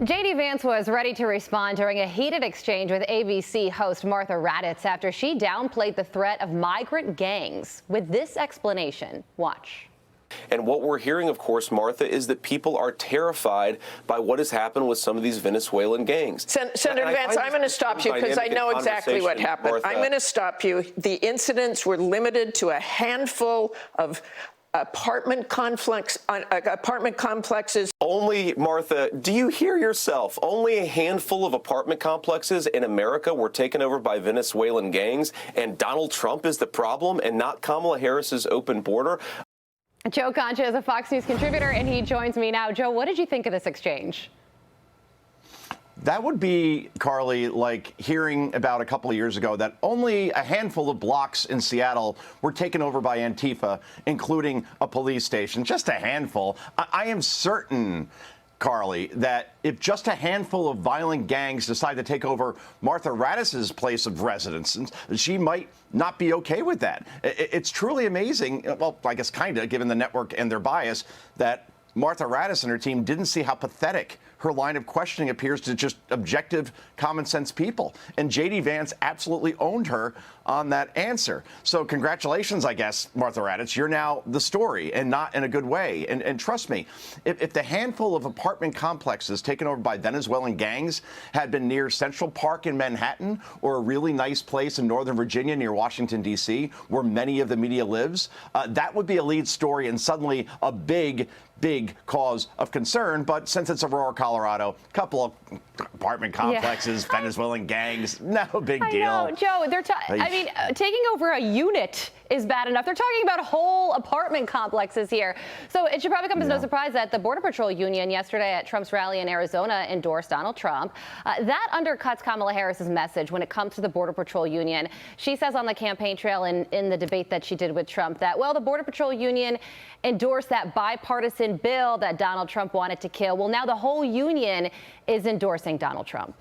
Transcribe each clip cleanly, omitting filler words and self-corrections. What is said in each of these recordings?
J.D. Vance was ready to respond during a heated exchange with ABC host Martha Raddatz after she downplayed the threat of migrant gangs with this explanation. Watch. And what we're hearing, of course, Martha, is that people are terrified by what has happened with some of these Venezuelan gangs. Senator Vance, I'm going to stop you because I know exactly what happened. Martha. I'm going to stop you. The incidents were limited to a handful of apartment complexes. Only, Martha, do you hear yourself? Only a handful of apartment complexes in America were taken over by Venezuelan gangs, and Donald Trump is the problem and not Kamala Harris's open border? Joe Concha is a Fox News contributor, and he joins me now. Joe, what did you think of this exchange? That would be, Carly, like hearing about a couple of years ago that only a handful of blocks in Seattle were taken over by Antifa, including a police station. Just a handful. I am certain, Carly, that if just a handful of violent gangs decide to take over Martha Raddatz's place of residence, she might not be okay with that. It's truly amazing, well, I guess kind of, given the network and their bias, that Martha Raddatz and her team didn't see how pathetic her line of questioning appears to just objective, common sense people. And J.D. Vance absolutely owned her on that answer. So congratulations, I guess, Martha Raddatz. You're now the story, and not in a good way. And trust me, if the handful of apartment complexes taken over by Venezuelan gangs had been near Central Park in Manhattan or a really nice place in Northern Virginia near Washington, D.C., where many of the media lives, that would be a lead story and suddenly a big cause of concern. But since it's Aurora, Colorado, a couple of apartment complexes, yeah. Venezuelan gangs, no big deal. I know, Joe, taking over a unit is bad enough. They're talking about whole apartment complexes here. So it should probably come as no surprise that the Border Patrol Union yesterday at Trump's rally in Arizona endorsed Donald Trump. That undercuts Kamala Harris's message when it comes to the Border Patrol Union. She says on the campaign trail in the debate that she did with Trump that, well, the Border Patrol Union endorsed that bipartisan bill that Donald Trump wanted to kill. Well, now the whole union is endorsing Donald Trump.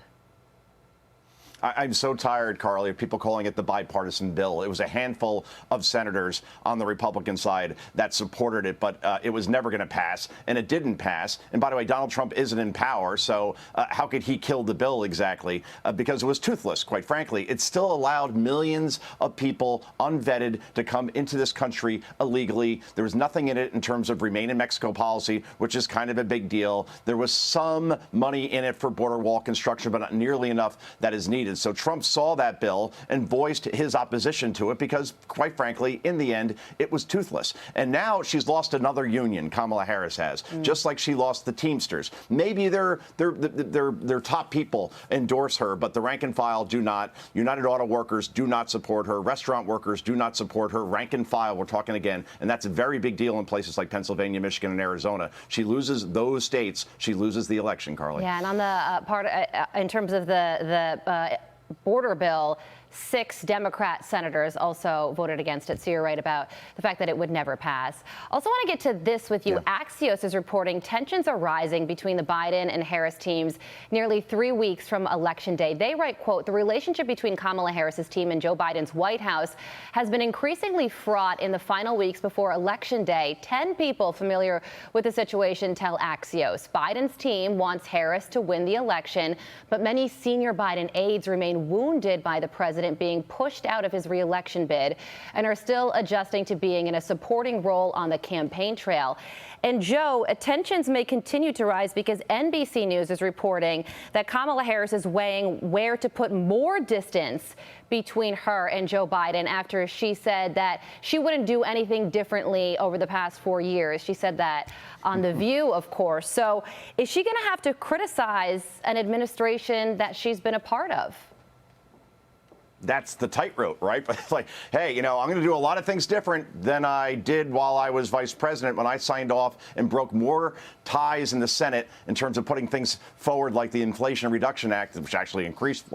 I'm so tired, Carly, of people calling it the bipartisan bill. It was a handful of senators on the Republican side that supported it, but it was never going to pass, and it didn't pass. And by the way, Donald Trump isn't in power, so how could he kill the bill exactly? Because it was toothless, quite frankly. It still allowed millions of people, unvetted, to come into this country illegally. There was nothing in it in terms of Remain in Mexico policy, which is kind of a big deal. There was some money in it for border wall construction, but not nearly enough that is needed. So Trump saw that bill and voiced his opposition to it because, quite frankly, in the end, it was toothless. And now she's lost another union, Kamala Harris has, just like she lost the Teamsters. Maybe their top people endorse her, but the rank and file do not. United Auto Workers do not support her. Restaurant workers do not support her. Rank and file, we're talking again, and that's a very big deal in places like Pennsylvania, Michigan, and Arizona. She loses those states. She loses the election, Carly. Yeah, and on the part, in terms of the border bill, 6 Democrat senators also voted against it. So you're right about the fact that it would never pass. Also want to get to this with you. Yeah. Axios is reporting tensions are rising between the Biden and Harris teams nearly 3 weeks from Election Day. They write, quote, the relationship between Kamala Harris's team and Joe Biden's White House has been increasingly fraught in the final weeks before Election Day. 10 people familiar with the situation tell Axios. Biden's team wants Harris to win the election, but many senior Biden aides remain wounded by the president being pushed out of his re-election bid and are still adjusting to being in a supporting role on the campaign trail. And Joe, tensions may continue to rise because NBC News is reporting that Kamala Harris is weighing where to put more distance between her and Joe Biden after she said that she wouldn't do anything differently over the past 4 years. She said that on The View, of course. So is she going to have to criticize an administration that she's been a part of? That's the tightrope, right? But it's like, hey, I'm going to do a lot of things different than I did while I was vice president when I signed off and broke more ties in the Senate in terms of putting things forward like the Inflation Reduction Act, which actually increased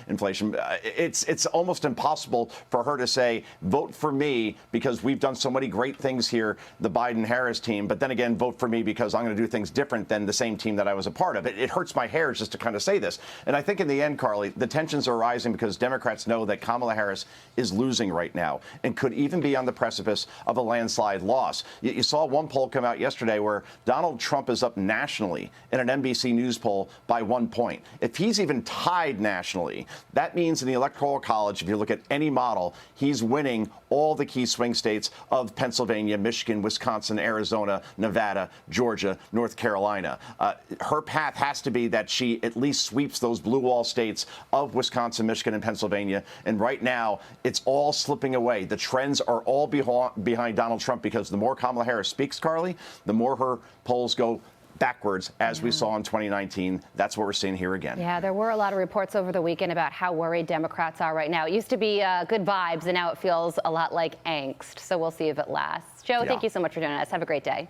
inflation. It's almost impossible for her to say, vote for me because we've done so many great things here, the Biden-Harris team, but then again, vote for me because I'm going to do things different than the same team that I was a part of. It hurts my hair just to kind of say this. And I think in the end, Carly, the tensions are rising because Democrats know know that Kamala Harris is losing right now and could even be on the precipice of a landslide loss. You saw one poll come out yesterday where Donald Trump is up nationally in an NBC News poll by 1 point. If he's even tied nationally, that means in the Electoral College, if you look at any model, he's winning all the key swing states of Pennsylvania, Michigan, Wisconsin, Arizona, Nevada, Georgia, North Carolina. Her path has to be that she at least sweeps those blue wall states of Wisconsin, Michigan, and Pennsylvania. And right now, it's all slipping away. The trends are all behind Donald Trump because the more Kamala Harris speaks, Carly, the more her polls go backwards, as we saw in 2019. That's what we're seeing here again. Yeah, there were a lot of reports over the weekend about how worried Democrats are right now. It used to be good vibes, and now it feels a lot like angst. So we'll see if it lasts. Joe, thank you so much for joining us. Have a great day.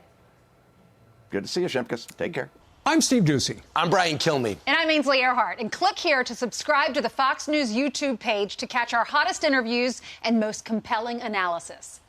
Good to see you, Shimkus. Take care. I'm Steve Ducey. I'm Brian Kilmeade. And I'm Ainsley Earhart. And click here to subscribe to the Fox News YouTube page to catch our hottest interviews and most compelling analysis.